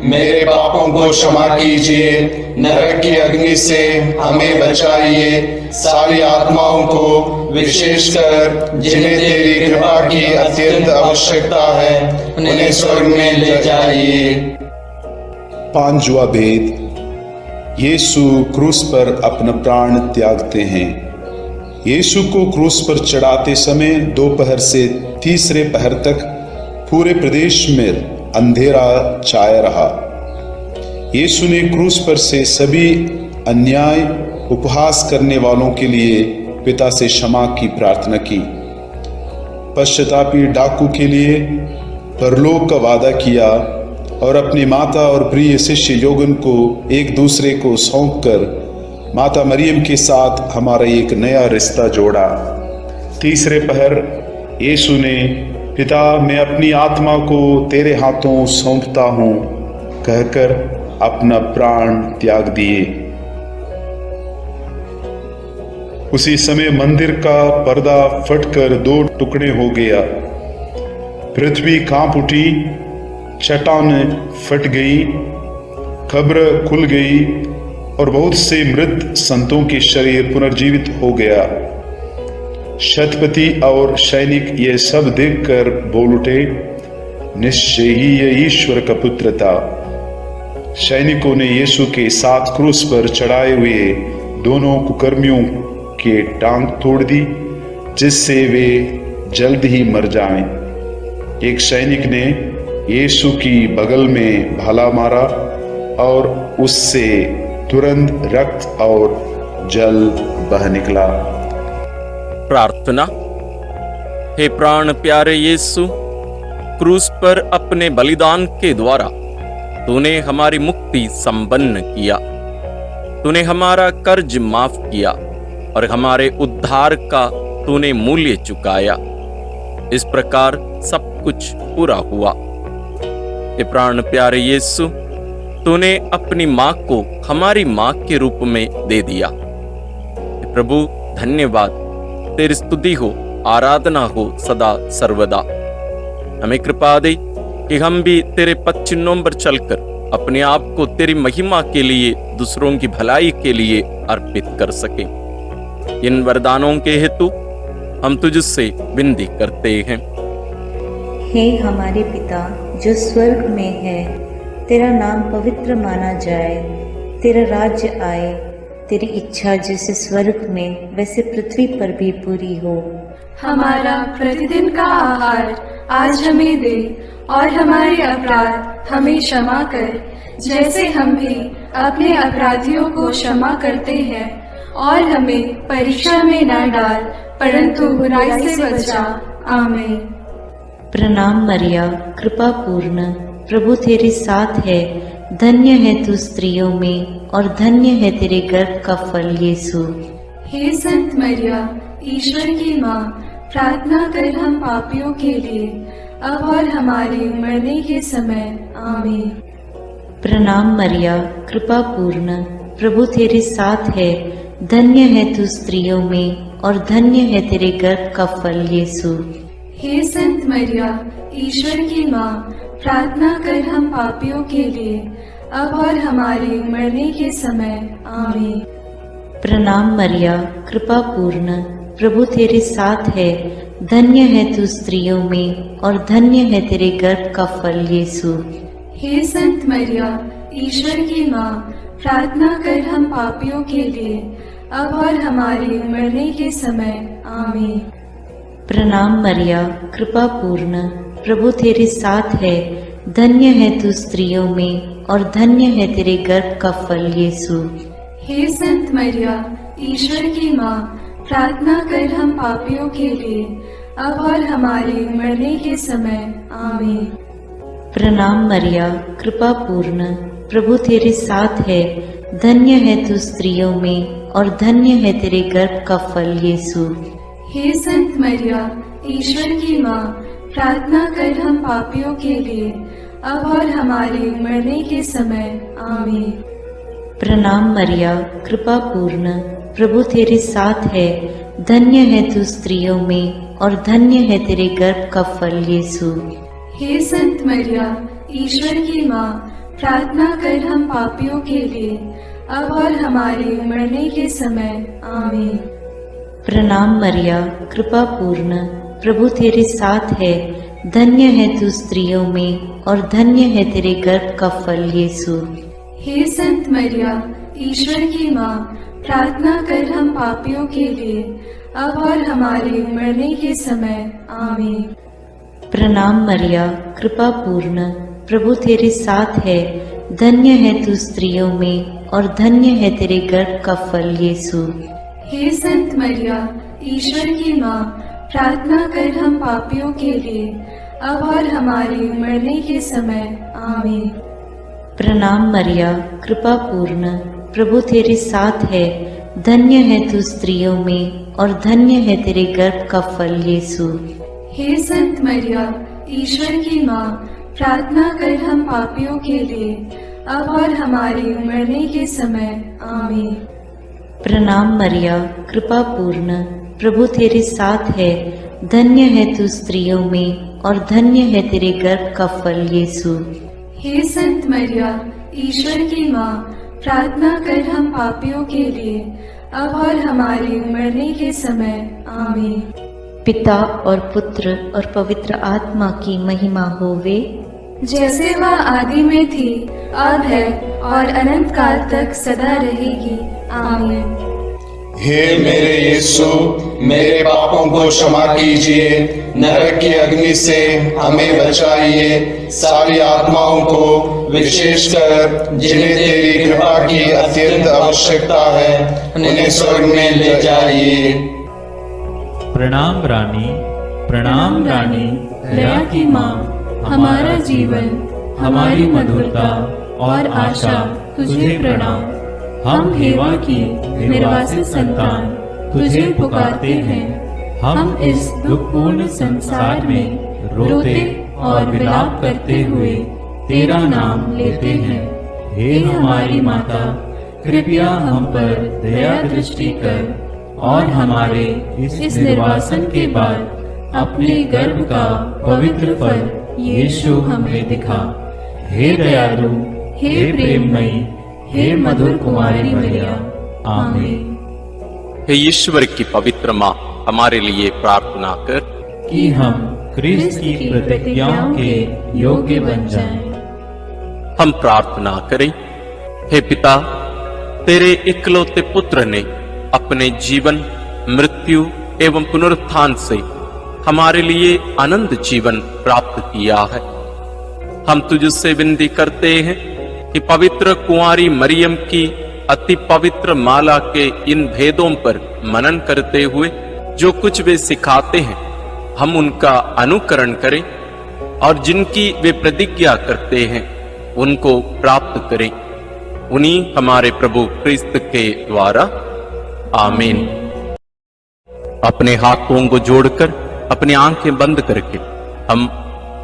[SPEAKER 7] मेरे पापों को क्षमा कीजिए, नरक की अग्नि से हमें बचाइए, सारी आत्माओं को, विशेषकर जिन्हें तेरी कृपा की अत्यंत आवश्यकता है, उन्हें स्वर्ग में ले जाइए।
[SPEAKER 6] पांचवा भेद, यीशु क्रूस पर अपना प्राण त्यागते हैं। यीशु को क्रूस पर चढ़ाते समय दोपहर से तीसरे पहर तक पूरे प्रदेश में अंधेरा छाया रहा। यीशु ने क्रूस पर से सभी अन्याय उपहास करने वालों के लिए पिता से क्षमा की प्रार्थना की। पश्चातापी डाकू के लिए परलोक का वादा किया और अपनी माता और प्रिय शिष्य योगन को एक दूसरे को सौंपकर माता मरियम के साथ हमारा एक नया रिश्ता जोड़ा। तीसरे पहर यीशु ने, पिता मैं अपनी आत्मा को तेरे हाथों सौंपता हूँ कहकर अपना प्राण त्याग दिए। उसी समय मंदिर का पर्दा फटकर दो टुकड़े हो गया। पृथ्वी कांप उठी, चट्टान फट गई, कब्र खुल गई और बहुत से मृत संतों के शरीर पुनर्जीवित हो गया। शतपति और सैनिक ये सब देखकर बोल उठे, निश्चय ही ये ईश्वर का पुत्र था। सैनिकों ने यीशु के साथ क्रूस पर चढ़ाए हुए दोनों कुकर्मियों के टांग तोड़ दी जिससे वे जल्द ही मर जाएं। एक सैनिक ने यीशु की बगल में भाला मारा और उससे तुरंत रक्त और जल बह निकला।
[SPEAKER 1] प्रार्थना। हे प्राण प्यारे यीशु, क्रूस पर अपने बलिदान के द्वारा तूने हमारी मुक्ति संपन्न किया। तूने हमारा कर्ज माफ किया और हमारे उद्धार का तूने मूल्य चुकाया। इस प्रकार सब कुछ पूरा हुआ। हे प्राण प्यारे यीशु, तूने अपनी माँ को हमारी माँ के रूप में दे दिया। हे प्रभु, धन्यवाद। तेरी स्तुति हो, आराधना हो सदा सर्वदा। हमें कृपा दे कि हम भी तेरे पद चिन्हों पर चलकर अपने आप को तेरी महिमा के लिए, दूसरों की भलाई के लिए अर्पित कर सकें। इन वरदानों के हेतु हम तुझसे विनती करते हैं।
[SPEAKER 11] हे हमारे पिता जो स्वर्ग में है, तेरा नाम पवित्र माना जाए, तेरा राज्य आए, तेरी इच्छा जैसे स्वर्ग में वैसे पृथ्वी पर भी पूरी हो।
[SPEAKER 3] हमारा प्रतिदिन का आहार आज हमें दे और हमारे अपराध हमें क्षमा कर, जैसे हम भी अपने अपराधियों को क्षमा करते हैं, और हमें परीक्षा में न डाल परंतु बुराई से बचा। आमीन।
[SPEAKER 11] प्रणाम मरिया, कृपा पूर्ण, प्रभु तेरे साथ है, धन्य है तू स्त्रियों में और धन्य है तेरे गर्भ का फल यीशु।
[SPEAKER 3] हे संत मरिया, ईश्वर की माँ, प्रार्थना कर हम पापियों के लिए, अब और हमारे मरने के समय। आमीन।
[SPEAKER 11] प्रणाम मरिया, कृपा पूर्ण, प्रभु तेरे साथ है, धन्य है तू स्त्रियों में और धन्य है तेरे गर्भ का फल यीशु।
[SPEAKER 3] हे संत मरिया, ईश्वर की माँ, प्रार्थना कर हम पापियों के लिए, अब और हमारे मरने के समय। आमीन।
[SPEAKER 11] प्रणाम मरिया, कृपा पूर्ण, प्रभु तेरे साथ है, धन्य है तू स्त्रियों में और धन्य है तेरे गर्भ का फल यीशु।
[SPEAKER 3] हे संत मरिया, ईश्वर की माँ, प्रार्थना कर हम पापियों के लिए, अब और हमारे मरने के समय। आमीन।
[SPEAKER 11] प्रणाम मरिया, कृपा पूर्ण, प्रभु तेरे साथ है, धन्य है तू स्त्रियों में और धन्य है तेरे गर्भ का फल यीशु।
[SPEAKER 3] हे संत मरिया, ईश्वर की माँ, प्रार्थना कर हम पापियों के लिए, अब और हमारे मरने के समय। आमीन।
[SPEAKER 11] प्रणाम मरिया, कृपा पूर्ण, प्रभु तेरे साथ है, धन्य है तू स्त्रियों में और धन्य है तेरे गर्भ का फल यीशु।
[SPEAKER 3] हे संत मरिया, ईश्वर की माँ, प्रार्थना कर हम पापियों के लिए, अब और हमारे मरने के समय। आमीन।
[SPEAKER 11] प्रणाम मरिया, कृपा पूर्ण, प्रभु तेरे साथ है, धन्य है तू स्त्रियों में और धन्य है तेरे गर्भ का फल यीशु।
[SPEAKER 3] हे संत मरिया, ईश्वर की माँ, प्रार्थना कर हम पापियों के लिए, अब और हमारे मरने के समय। आमीन।
[SPEAKER 11] प्रणाम मरिया, कृपा पूर्ण, प्रभु तेरे साथ है, धन्य है तू स्त्रियों में और धन्य है तेरे गर्भ का फल यीशु।
[SPEAKER 3] हे संत मरिया, ईश्वर की माँ, प्रार्थना कर हम पापियों के लिए, अब और हमारे मरने के समय। आमीन।
[SPEAKER 11] प्रणाम मरिया, कृपा पूर्ण, प्रभु तेरे साथ है, धन्य है तू स्त्रियों में और धन्य है तेरे गर्भ का फल यीशु।
[SPEAKER 3] हे संत मरिया, ईश्वर की माँ, प्रार्थना कर हम पापियों के लिए, अब और हमारे मरने के समय। आमीन।
[SPEAKER 11] प्रणाम मरिया, कृपा पूर्ण, प्रभु तेरे साथ है, धन्य है तू स्त्रियों में और धन्य है तेरे गर्भ का फल यीशु।
[SPEAKER 3] हे संत मरिया, ईश्वर की माँ, प्रार्थना कर हम पापियों के लिए, अब और हमारे मरने के समय। आमीन।
[SPEAKER 11] प्रणाम मरिया, कृपा पूर्ण, प्रभु तेरे साथ है, धन्य है तू स्त्रियों में और धन्य है तेरे गर्भ का फल यीशु।
[SPEAKER 3] हे संत मरिया, ईश्वर की माँ, प्रार्थना कर हम पापियों के लिए, अब और हमारे मरने के समय। आमीन।
[SPEAKER 11] पिता और पुत्र और पवित्र आत्मा की महिमा होवे,
[SPEAKER 3] जैसे वह आदि में थी, अब है और अनंत काल तक सदा रहेगी। आमीन।
[SPEAKER 7] हे मेरे यीशु, मेरे पापों को क्षमा कीजिए, नरक की अग्नि से हमें बचाइए, सारी आत्माओं को विशेषकर जिन्हें तेरी कृपा की अत्यंत आवश्यकता है उन्हें स्वर्ग में ले जाइए।
[SPEAKER 2] प्रणाम रानी, प्रणाम रानी,
[SPEAKER 3] दया की माँ, हमारा जीवन, हमारी मधुरता और आशा तुझे प्रणाम। हम हेवा की निर्वासित संतान तुझे पुकारते हैं। हम इस दुखपूर्ण संसार में रोते और विलाप करते हुए तेरा नाम लेते हैं।
[SPEAKER 2] हे हमारी माता, कृपया हम पर दया दृष्टि कर और हमारे इस निर्वासन के बाद अपने गर्भ का पवित्र फल यीशु हमें दिखा। हे दयालु, हे प्रेममयी, हे मधुर कुमारी मरिया, आमीन।
[SPEAKER 1] हे ईश्वर की पवित्र माँ, हमारे लिए प्रार्थना कर
[SPEAKER 2] कि हम क्रिस्त की प्रतिज्ञाओं के योग्य बन जाएं।
[SPEAKER 1] हम प्रार्थना करें। हे पिता, तेरे इकलौते पुत्र ने अपने जीवन, मृत्यु एवं पुनरुत्थान से हमारे लिए अनंत जीवन प्राप्त किया है। हम तुझसे विनती करते हैं कि पवित्र कुंवारी मरियम की अति पवित्र माला के इन भेदों पर मनन करते हुए जो कुछ वे सिखाते हैं, हम उनका अनुकरण करें और जिनकी वे प्रतिज्ञा करते हैं उनको प्राप्त करें। उन्हीं हमारे प्रभु क्रिस्त के द्वारा, आमीन। अपने हाथों को जोड़कर अपनी आंखें बंद करके हम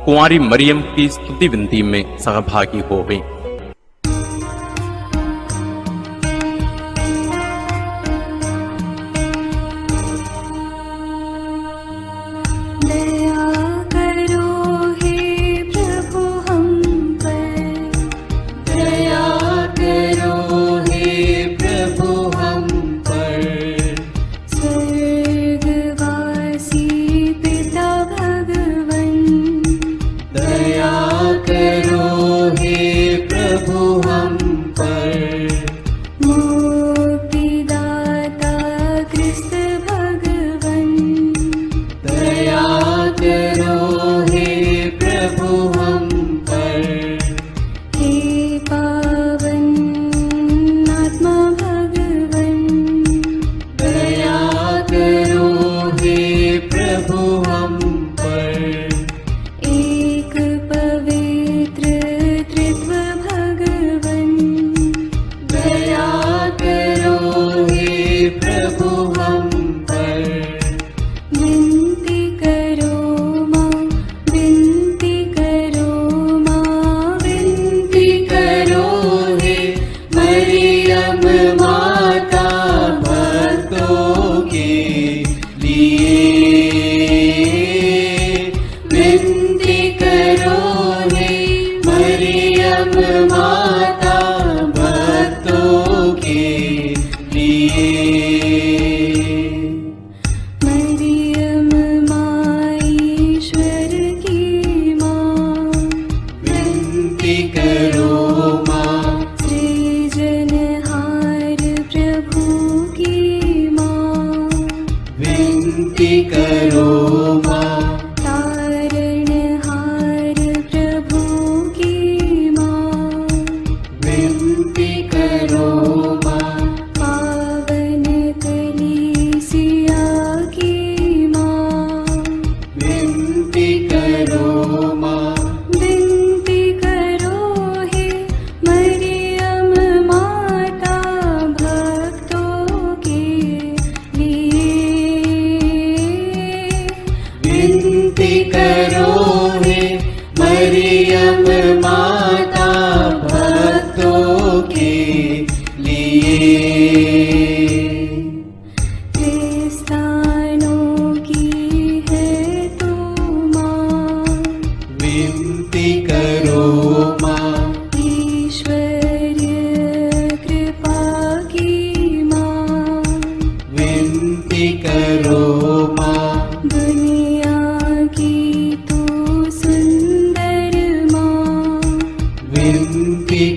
[SPEAKER 1] कुंवारी मरियम की स्तुति विनती में सहभागी हो गए।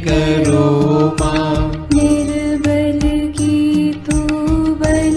[SPEAKER 12] करो माँ, निर्बल की तू बल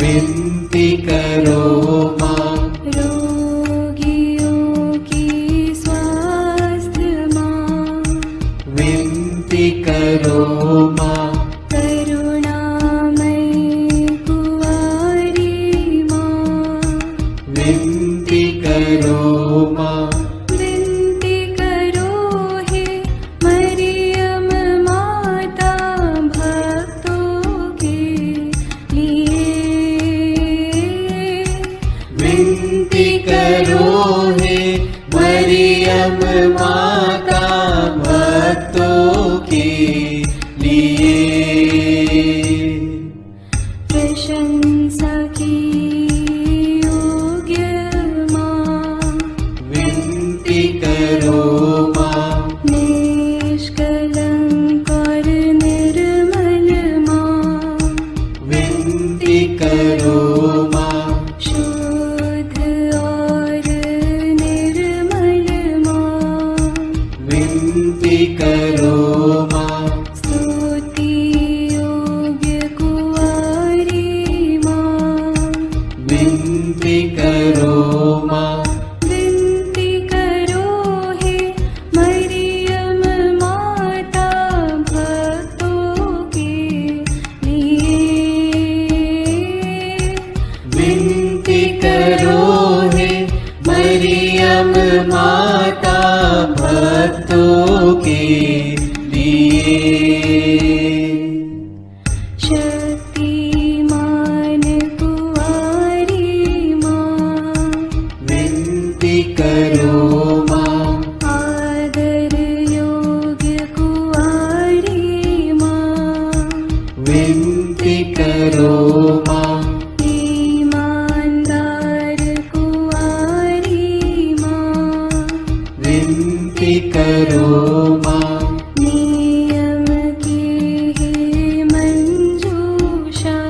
[SPEAKER 2] विनती करो माँ।
[SPEAKER 3] रोगियों की स्वास्थ्य माँ,
[SPEAKER 2] विनती करो माँ।
[SPEAKER 3] करुणामयी कुंवारी माँ,
[SPEAKER 2] विनती करो माँ।
[SPEAKER 3] विनती करो हे मरियम माता भक्तों के लिए।
[SPEAKER 2] विनती करो हे मरियम माता भक्तों के लिए।
[SPEAKER 3] प्रशंसा की योग्य माँ,
[SPEAKER 2] विनती करो माँ।
[SPEAKER 3] निष्कलंक और निर्मल माँ,
[SPEAKER 2] विनती करो माँ।
[SPEAKER 3] शुद्ध और निर्मल माँ,
[SPEAKER 2] विनती करो माँ।
[SPEAKER 3] स्तुति योग्य कुंवारी माँ,
[SPEAKER 2] विनती करो माँ।
[SPEAKER 3] विनती करो हे मरियम माता भक्तों के लिए।
[SPEAKER 2] विनती करो हे मरियम माता भक्तों के लिए।
[SPEAKER 3] शक्तिमान कुंवारी माँ,
[SPEAKER 2] विनती करो माँ।
[SPEAKER 3] आदर योग्य कुंवारी माँ,
[SPEAKER 2] विनती करो माँ।
[SPEAKER 3] ईमानदार कुंवारी माँ,
[SPEAKER 2] विनती करो माँ।
[SPEAKER 3] नियम की है मंजूषा,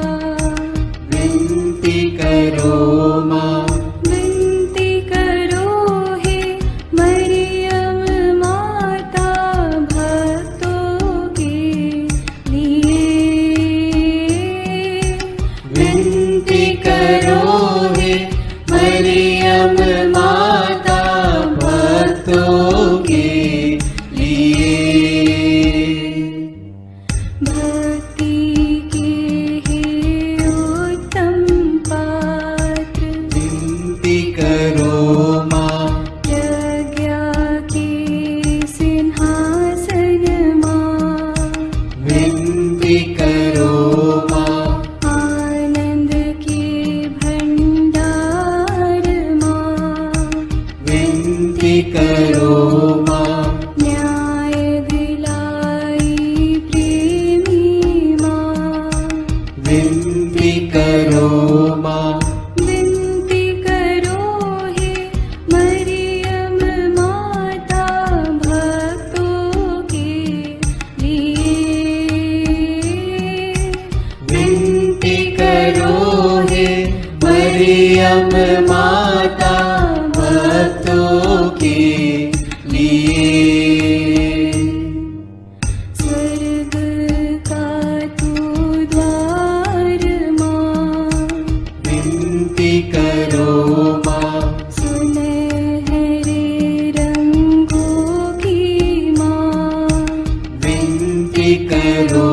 [SPEAKER 2] विनती करो माँ।
[SPEAKER 3] विनती करो हे मरियम माता भक्तों के लिए।
[SPEAKER 2] विनती करो हे मरियम माता भक्तों के लिए।
[SPEAKER 3] भक्ति के हे उत्तम पात्र,
[SPEAKER 2] विनती करो माँ।
[SPEAKER 3] प्रज्ञा के सिंहासन माँ,
[SPEAKER 2] विनती करो माँ।
[SPEAKER 3] आनंद के भंडार माँ,
[SPEAKER 2] विनती करो माँ।
[SPEAKER 3] न्याय दिलाई प्रेमी माँ,
[SPEAKER 2] विनती करो माँ।
[SPEAKER 3] विनती करो हे मरियम माता भक्तों के लिए।
[SPEAKER 2] विनती करो हे मरियम माता भक्तों के लिए।
[SPEAKER 3] स्वर्ग का तू द्वार माँ,
[SPEAKER 2] विनती करो माँ।
[SPEAKER 3] सुनहरे रंगों की माँ,
[SPEAKER 2] विनती करो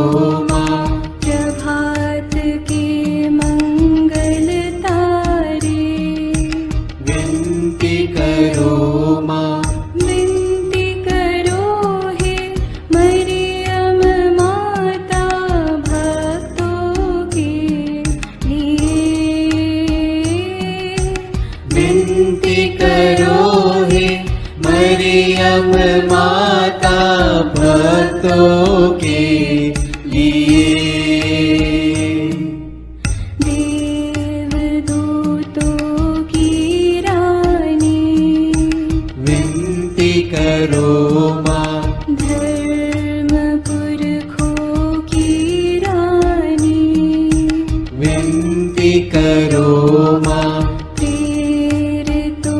[SPEAKER 2] माँ।
[SPEAKER 3] प्रभात के मंगल तारे,
[SPEAKER 2] विनती करो माँ।
[SPEAKER 3] विनती करो हे मरियम माता भक्तों के लिए।
[SPEAKER 2] विनती करो हे मरियम माता भक्तों के लिए।
[SPEAKER 3] देवदूतों की रानी,
[SPEAKER 2] विनती करो माँ।
[SPEAKER 3] धर्म पुरखों की रानी,
[SPEAKER 2] विनती करो माँ।
[SPEAKER 3] प्रेरितों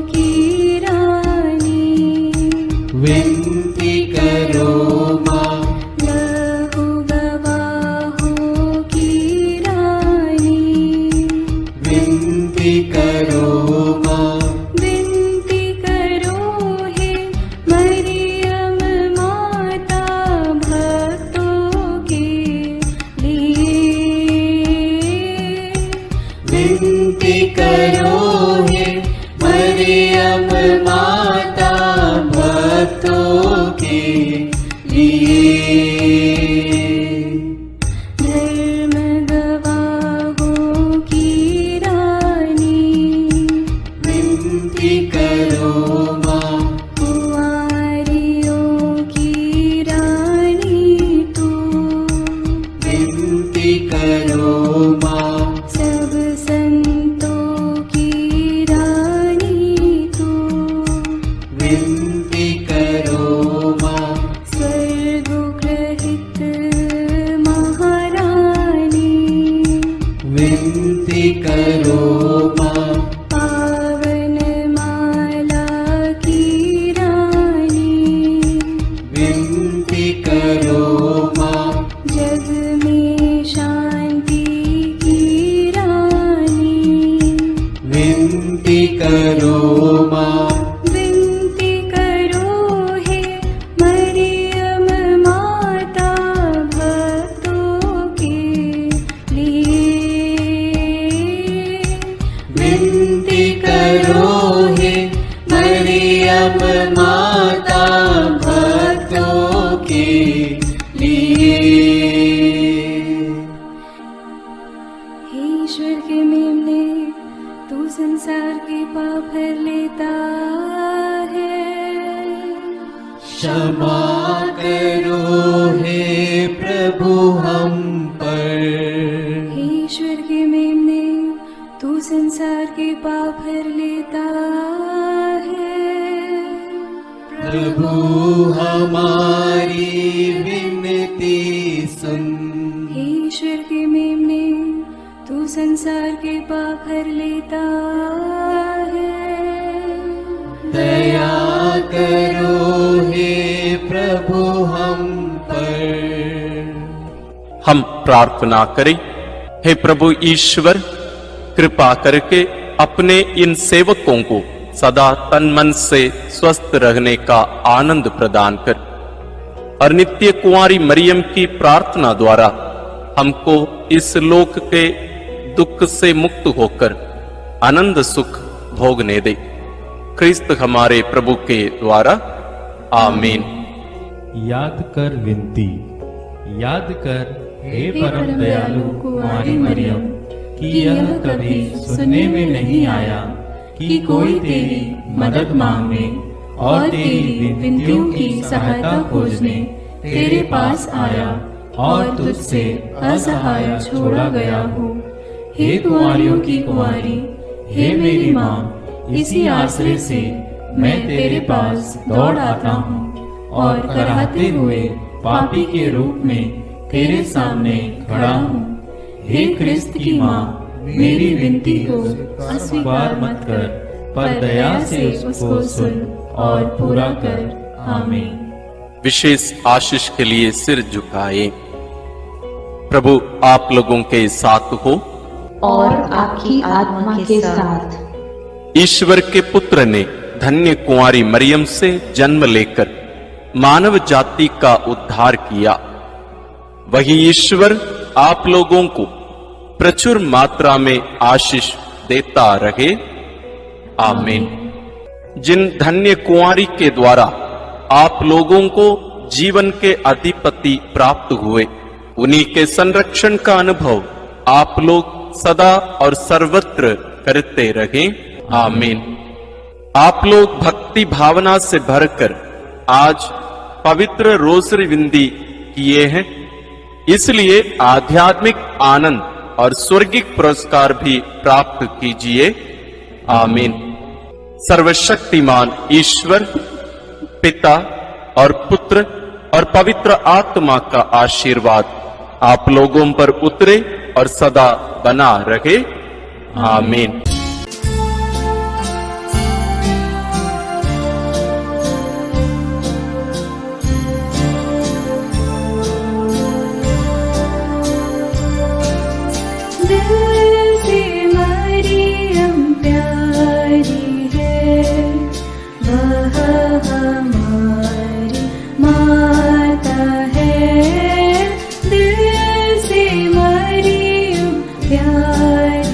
[SPEAKER 3] की रानी,
[SPEAKER 2] विनती करो माँ।
[SPEAKER 3] लहू गवाहों की रानी, विनती करो हे मरियम माता भक्तों के लिए। धर्म गवाहों की रानी विनती करो माँ। कुंवारियों की रानी तू विनती करो माँ। सब संतों की रानी तू विनती करो माँ। स्वर्गोग्रहित महारानी विनती करो माँ। पावन माला की रानी विनती करो माँ। जग में शांति की रानी विनती करो माँ। विनती करो हे मरियम माता भक्तों के लिए। विनती करो हे मरियम माता भक्तों के लिए। हे ईश्वर के मेमने, तू संसार के पाप हर लेता है। क्षमा करो हे प्रभु हम पर। हे ईश्वर के मेमने, तू संसार के पाप हर लेता है। प्रभु हमारी विनती सुन। हे ईश्वर के मेमने, तू संसार के पाप हर लेता है। दया करो हे प्रभु हम पर।
[SPEAKER 1] हम प्रार्थना करें। हे प्रभु ईश्वर, कृपा करके अपने इन सेवकों को सदा तन मन से स्वस्थ रहने का आनंद प्रदान कर और नित्य कुंवारी मरियम की प्रार्थना द्वारा हमको इस लोक के दुख से मुक्त होकर आनंद सुख भोगने दे। क्रिस्त हमारे प्रभु के द्वारा आमीन।
[SPEAKER 2] याद कर विनती। याद कर हे परम दयालु कुंवारी मरियम, कि यह कभी सुनने में नहीं आया कि कोई तेरी मदद मांगने और तेरी विनतियों की सहायता खोजने तेरे पास आया और तुझसे असहाय छोड़ा गया हो। हे कुंवारियों की कुंवारी, हे मेरी माँ, इसी आश्रय से मैं तेरे पास दौड़ आता हूँ और कराहते हुए पापी के रूप में तेरे सामने खड़ा हूँ। हे क्रिस्त की माँ, मेरी विनती को अस्वीकार मत कर, पर दया से उसको सुन और पूरा कर। आमीन।
[SPEAKER 1] विशेष आशीष के लिए सिर झुकाए। प्रभु आप लोगों के साथ हो
[SPEAKER 11] और आपकी आत्मा के साथ।
[SPEAKER 1] ईश्वर के पुत्र ने धन्य कुंवारी मरियम से जन्म लेकर मानव जाति का उद्धार किया। वही ईश्वर आप लोगों को प्रचुर मात्रा में आशीष देता रहे। आमीन। जिन धन्य कुंवारी के द्वारा आप लोगों को जीवन के अधिपति प्राप्त हुए, उन्हीं के संरक्षण का अनुभव आप लोग सदा और सर्वत्र करते रहे। आमीन। आप लोग भक्ति भावना से भरकर आज पवित्र रोसरी विंदी किए हैं, इसलिए आध्यात्मिक आनंद और स्वर्गिक पुरस्कार भी प्राप्त कीजिए। आमीन। सर्वशक्तिमान ईश्वर पिता और पुत्र और पवित्र आत्मा का आशीर्वाद आप लोगों पर उतरे और सदा बना रहे। आमीन।
[SPEAKER 3] प्यारी